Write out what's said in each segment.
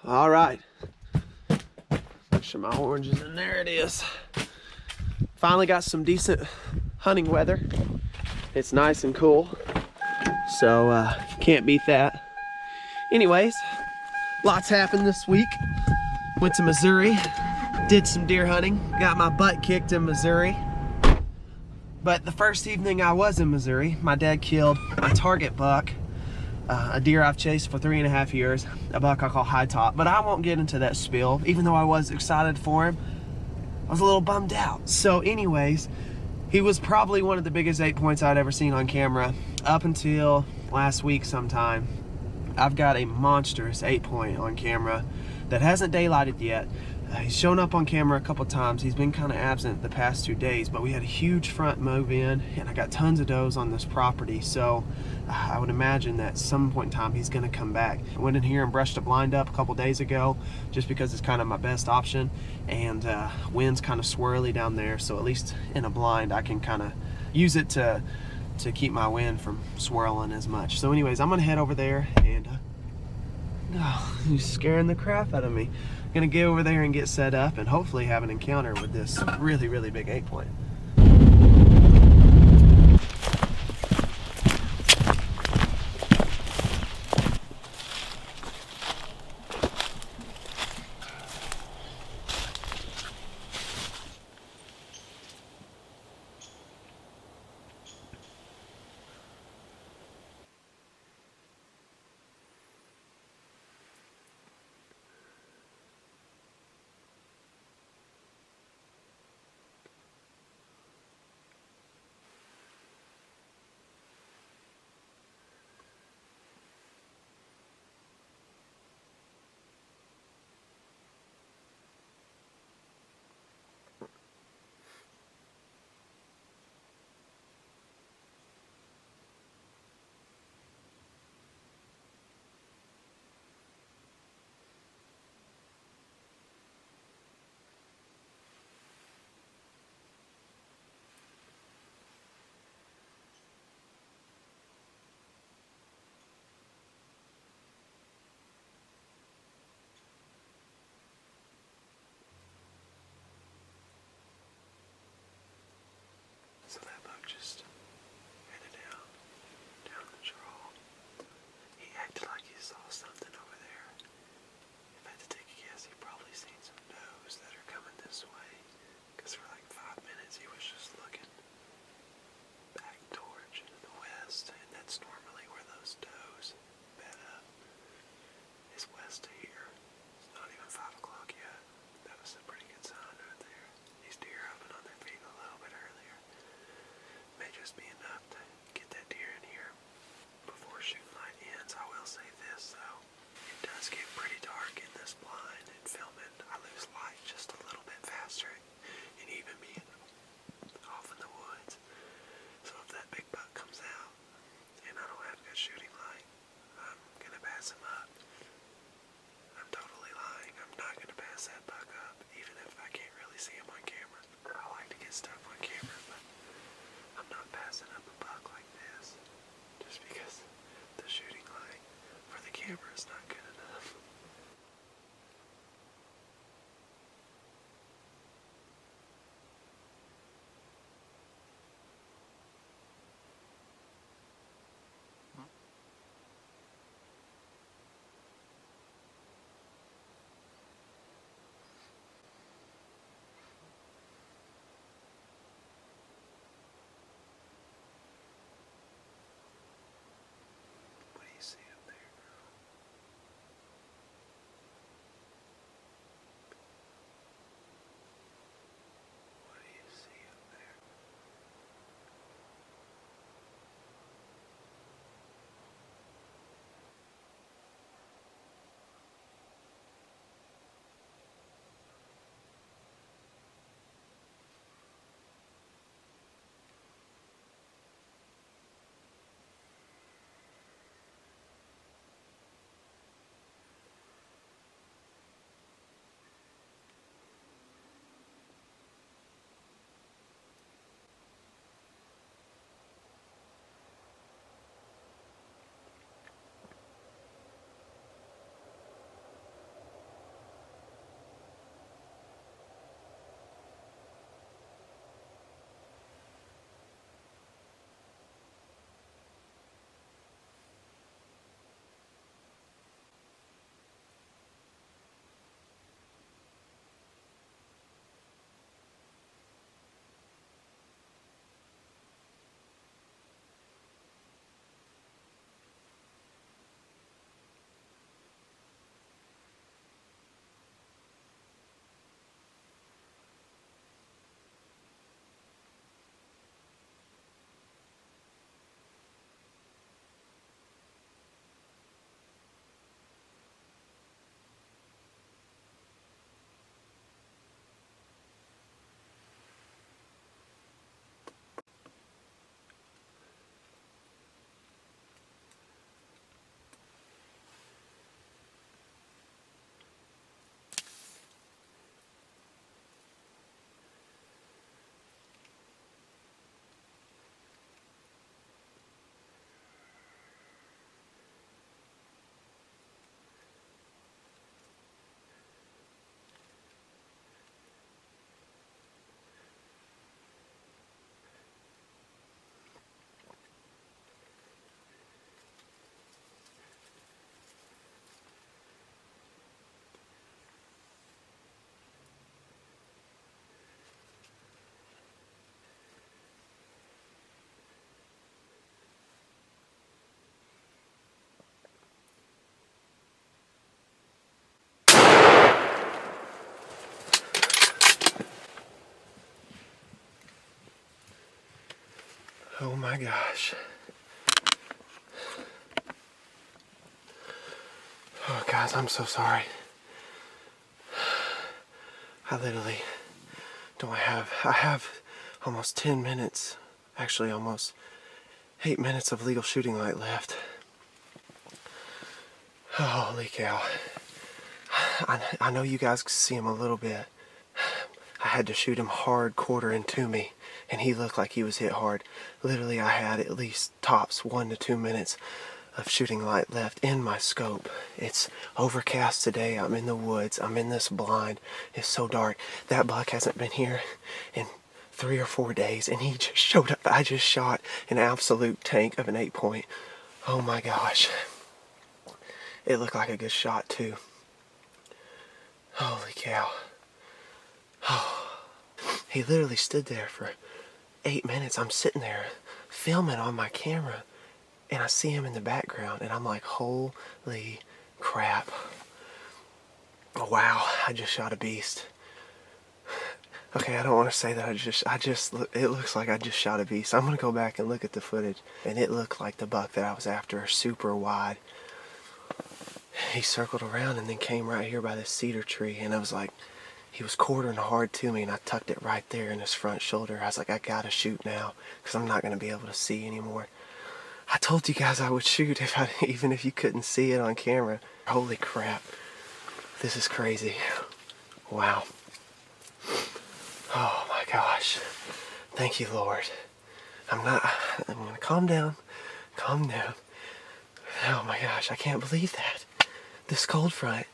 All right. Make sure my oranges in there. It is. Finally got some decent hunting weather. It's nice and cool, so can't beat that. Anyways, lots happened this week. Went to Missouri, did some deer hunting, got my butt kicked in Missouri. But the first evening I was in Missouri, my dad killed my target buck, a deer I've chased for 3.5 years, a buck I call High Top. But I won't get into that spiel. Even though I was excited for him, I was a little bummed out. So anyways, he was probably one of the biggest 8 points I'd ever seen on camera up until last week sometime. I've got a monstrous 8 point on camera that hasn't daylighted yet. He's shown up on camera a couple times. He's been kind of absent the past 2 days, but we had a huge front move in, and I got tons of does on this property, so I would imagine that at some point in time he's going to come back. I went in here and brushed a blind up a couple days ago just because it's kind of my best option, and wind's kind of swirly down there, so at least in a blind I can kind of use it to keep my wind from swirling as much. So anyways, I'm gonna head over there and he's scaring the crap out of me. I'm gonna get over there and get set up and hopefully have an encounter with this really, really big 8 point. Oh my gosh. Oh guys, I'm so sorry. I literally don't have, I have almost 10 minutes, actually almost 8 minutes of legal shooting light left. Holy cow. I know you guys can see him a little bit. I had to shoot him hard quartering to me, and he looked like he was hit hard. Literally, I had at least tops 1 to 2 minutes of shooting light left in my scope. It's overcast today. I'm in the woods. I'm in this blind. It's so dark. That buck hasn't been here in 3 or 4 days, and he just showed up. I just shot an absolute tank of an 8-point. Oh my gosh. It looked like a good shot too. Holy cow. Oh. He literally stood there for 8 minutes. I'm sitting there filming on my camera, and I see him in the background, and I'm like, holy crap. Wow, I just shot a beast. Okay, I don't want to say that it looks like I just shot a beast. I'm going to go back and look at the footage, and it looked like the buck that I was after, super wide. He circled around and then came right here by this cedar tree, and I was like, he was quartering hard to me, and I tucked it right there in his front shoulder. I was like, I gotta shoot now, because I'm not going to be able to see anymore. I told you guys I would shoot even if you couldn't see it on camera. Holy crap. This is crazy. Wow. Oh my gosh. Thank you, Lord. I'm going to calm down. Calm down. Oh my gosh, I can't believe that. This cold front,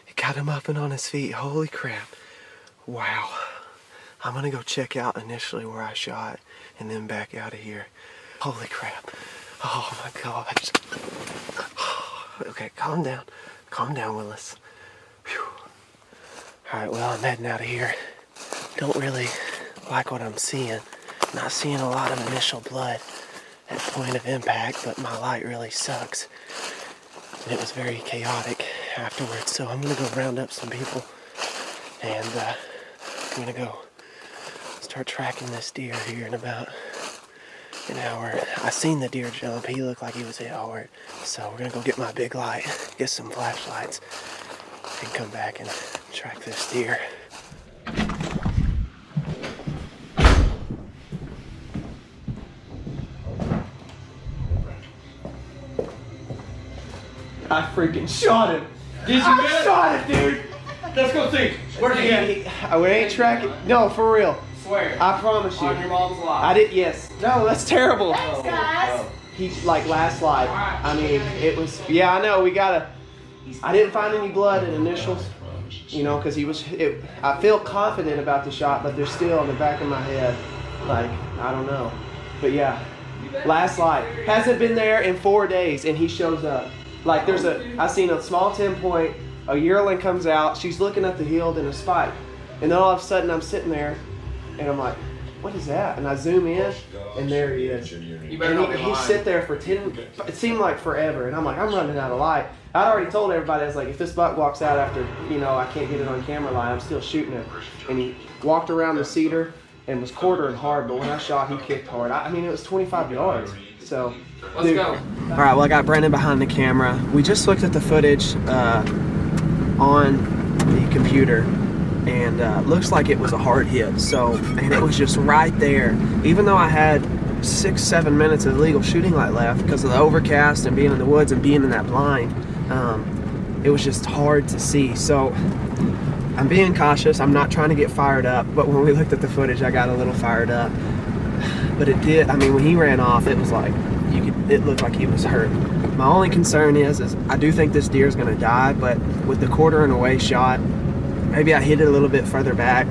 it got him up and on his feet. Holy crap. Wow. I'm going to go check out initially where I shot and then back out of here. Holy crap. Oh my gosh. Okay, calm down. Calm down, Willis. Whew. Alright, well, I'm heading out of here. Don't really like what I'm seeing. Not seeing a lot of initial blood at point of impact, but my light really sucks. And it was very chaotic afterwards, so I'm going to go round up some people, and I'm going to go start tracking this deer here in about an hour. I seen the deer jump. He looked like he was hit hard, so we're going to go get my big light, get some flashlights, and come back and track this deer. I freaking shot him. Did you I shot it, dude. Let's go see. Where'd you get it? We ain't tracking. No, for real. Swear. I promise you. On your mom's life. I did. Yes. No, that's terrible. Thanks, guys. He like last slide. I mean, it was. Yeah, I know. We gotta. I didn't find any blood in initials. You know, because he was. I feel confident about the shot, but there's still in the back of my head, like I don't know. But yeah, last slide hasn't been there in 4 days, and he shows up. Like I seen a small 10-point, a yearling comes out, she's looking at the hill in a spike. And then all of a sudden I'm sitting there and I'm like, what is that? And I zoom in and there he is. You better not be And he sit there for 10, it seemed like forever. And I'm like, I'm running out of light. I'd already told everybody, I was like, if this buck walks out after, you know, I can't get it on camera light, I'm still shooting it. And he walked around the cedar and was quartering hard, but when I shot, he kicked hard. I mean, it was 25 yards. So, Let's go. All right, well, I got Brandon behind the camera. We just looked at the footage on the computer, and looks like it was a hard hit. So, and it was just right there. Even though I had 6-7 minutes of legal shooting light left because of the overcast and being in the woods and being in that blind, it was just hard to see. So, I'm being cautious. I'm not trying to get fired up, but when we looked at the footage, I got a little fired up. But it did, I mean, when he ran off, it was like, it looked like he was hurt. My only concern is I do think this deer is going to die, but with the quartering away shot, maybe I hit it a little bit further back.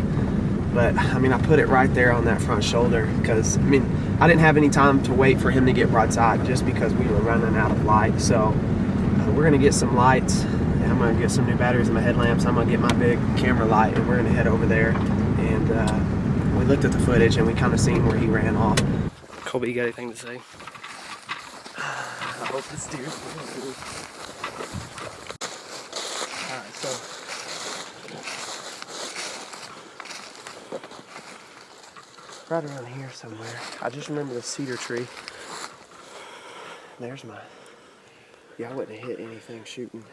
But, I mean, I put it right there on that front shoulder because, I mean, I didn't have any time to wait for him to get broadside just because we were running out of light. So, we're going to get some lights. I'm going to get some new batteries in my headlamps. I'm going to get my big camera light, and we're going to head over there. And we looked at the footage, and we kind of seen where he ran off. Colby, you got anything to say? I hope this deer's good. Alright, so right around here somewhere. I just remember the cedar tree. There's mine. Yeah, I wouldn't have hit anything shooting.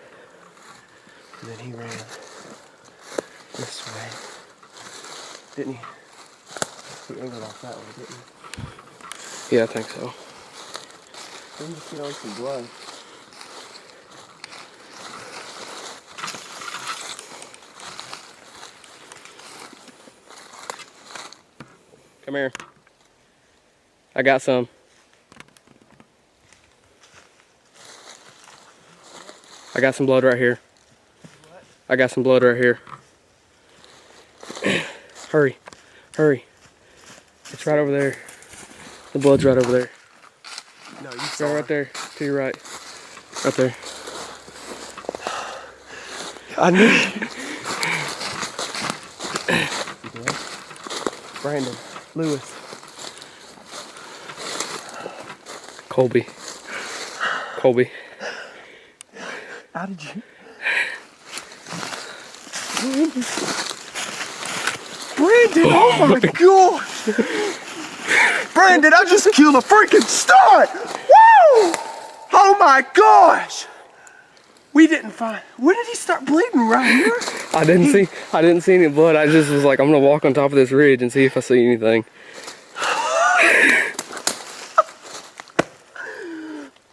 And then he ran this way. Didn't he? He angled off that way, didn't he? Yeah, I think so. Let me just get on some blood. Come here. I got some. I got some blood right here. I got some blood right here. Hurry. Hurry. It's right over there. The blood's right over there. No, you Right, saw right there. To your right. Right there. I knew. Brandon, Lewis. Colby. Colby. How did you? Brandon, oh my gosh! Brandon, I just killed a freaking stud! Woo! Oh my gosh! We didn't find. When did he start bleeding? Right here? I didn't see any blood. I just was like, I'm gonna walk on top of this ridge and see if I see anything.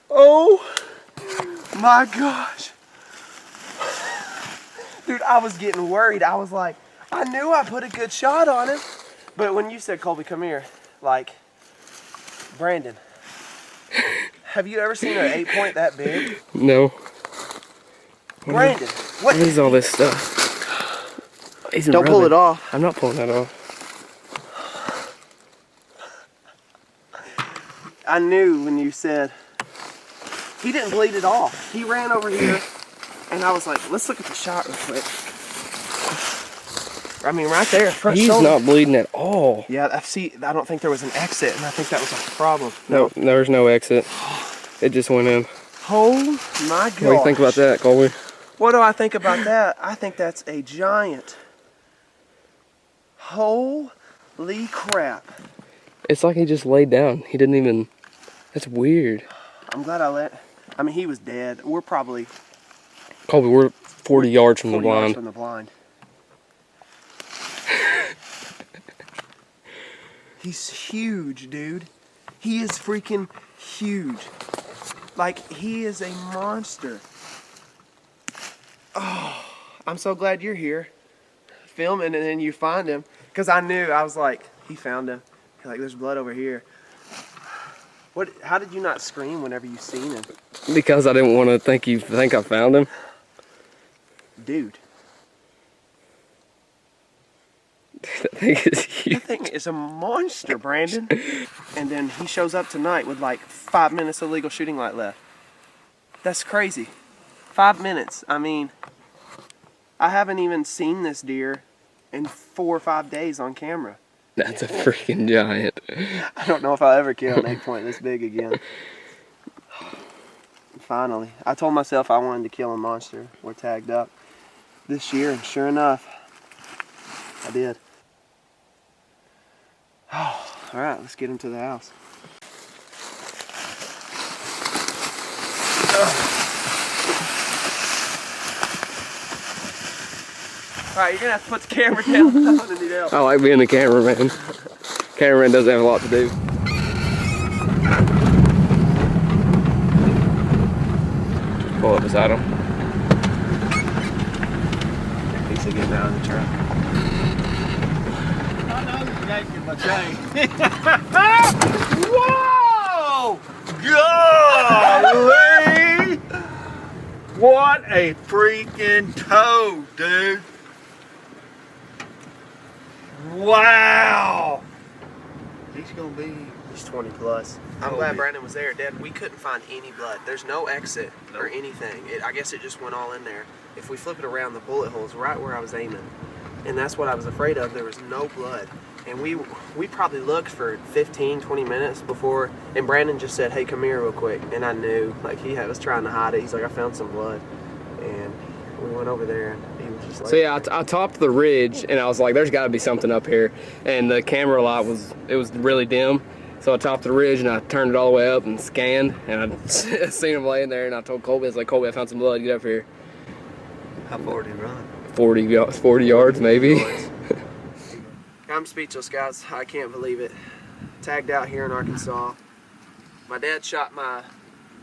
Oh my gosh. Dude, I was getting worried. I was like, I knew I put a good shot on him. But when you said, Colby, come here, like, Brandon, have you ever seen an 8-point that big? No. Brandon, What is all this stuff? He's don't pull it off. I'm not pulling that off. I knew when you said, he didn't bleed at all. He ran over here, and I was like, let's look at the shot real quick. I mean, right there, front He's shoulder. not bleeding at all. Yeah, I don't think there was an exit, and I think that was a problem. No, there's no exit. It just went in. Oh my What gosh. do you think about that, Colby? What do I think about that? I think that's a giant. Holy crap. It's like he just laid down. He didn't even... That's weird. I'm glad I mean, he was dead. We're probably Colby, we're 40 yards from the 40 yards blind. from the blind. He's huge, dude. He is freaking huge. Like, he is a monster. Oh, I'm so glad you're here filming and then you find him. Because I knew, I was like, he found him. Like, there's blood over here. How did you not scream whenever you seen him? Because I didn't want to think you think I found him. Dude. That thing is huge. That thing is a monster, Brandon. And then he shows up tonight with like 5 minutes of legal shooting light left. That's crazy. 5 minutes. I mean, I haven't even seen this deer in 4 or 5 days on camera. That's a freaking giant. I don't know if I'll ever kill an 8-point this big again. Finally. I told myself I wanted to kill a monster. We're tagged up this year, and sure enough, I did. Oh, all right, let's get him to the house. All right, you're gonna have to put the camera down. I'm gonna need help. I like being the cameraman. Cameraman doesn't have a lot to do. Just pull up beside him. He's getting out of the truck. I know you're yanking my chain. Whoa! Golly! What a freaking toe, dude! Wow! He's gonna be... He's 20 plus. I'm Colby. glad Brandon was there. Dad, we couldn't find any blood. There's no exit or anything. I guess it just went all in there. If we flip it around, the bullet hole's right where I was aiming. And that's what I was afraid of. There was no blood. And we probably looked for 15, 20 minutes before, and Brandon just said, hey, come here real quick. And I knew, like, he was trying to hide it. He's like, I found some blood. And We went over there and he was just like... So yeah, I topped the ridge and I was like, there's got to be something up here. And the camera light was really dim. So I topped the ridge and I turned it all the way up and scanned, and I seen him laying there, and I told Colby, I was like, Colby, I found some blood, get up here. How far did he run? 40 yards maybe. I'm speechless, guys. I can't believe it. Tagged out here in Arkansas. My dad shot my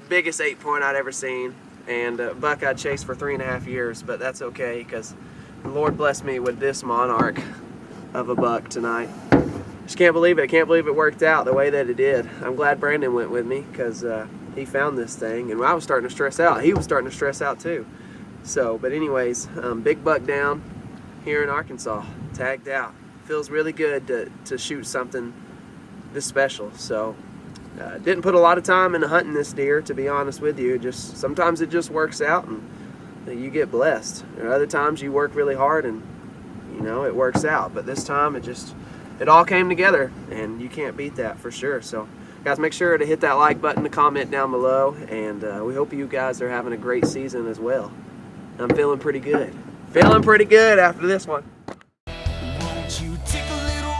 biggest 8-point I'd ever seen, and a buck I'd chased for 3.5 years, but that's okay because the Lord blessed me with this monarch of a buck tonight. Just can't believe it. I can't believe it worked out the way that it did. I'm glad Brandon went with me because he found this thing, and I was starting to stress out. He was starting to stress out too. So, but anyways, big buck down here in Arkansas, tagged out. Feels really good to shoot something this special. So, didn't put a lot of time into hunting this deer, to be honest with you. Just sometimes it just works out and you get blessed. There are other times you work really hard and you know it works out. But this time it all came together, and you can't beat that for sure. So, guys, make sure to hit that like button, to comment down below, and we hope you guys are having a great season as well. I'm feeling pretty good. Feeling pretty good after this one. Won't you take a little